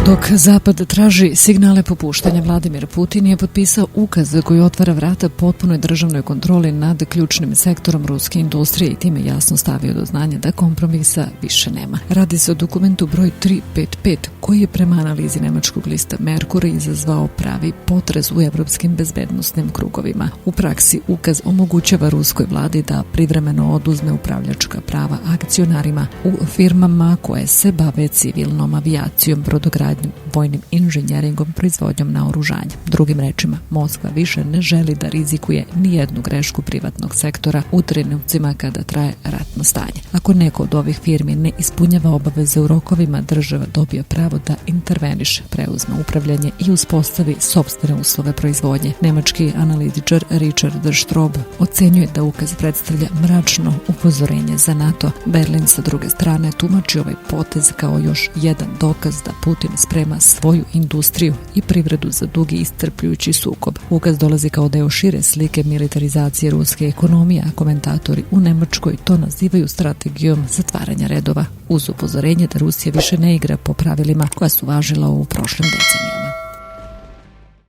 Dok Zapad traži signale popuštanja, Vladimir Putin je potpisao ukaz koji otvara vrata potpunoj državnoj kontroli nad ključnim sektorom ruske industrije i time jasno stavio do znanja da kompromisa više nema. Radi se o dokumentu broj 355 koji je prema analizi nemačkog lista Merkur izazvao pravi potres u evropskim bezbednosnim krugovima. U praksi ukaz omogućava ruskoj vladi da privremeno oduzme upravljačka prava akcionarima u firmama koje se bave civilnom avijacijom, brodogradnjom, vojnim inženjeringom, proizvodnjom naoružanja. Drugim rečima, Moskva više ne želi da rizikuje nijednu grešku privatnog sektora u trenucima kada traje ratno stanje. Ako neko od ovih firmi ne ispunjava obaveze u rokovima, država dobija pravo da interveniše, preuzme upravljanje i uspostavi sopstvene uslove proizvodnje. Nemački analitičar Richard Strob ocenjuje da ukaz predstavlja mračno upozorenje za NATO. Berlin sa druge strane tumači ovaj potez kao još jedan dokaz da Putin sprema svoju industriju i privredu za dugi iscrpljujući sukob. Ukaz dolazi kao deo šire slike militarizacije ruske ekonomije, a komentatori u Nemačkoj to nazivaju strategijom zatvaranja redova, uz upozorenje da Rusija više ne igra po pravilima koja su važila u prošlim decenijama.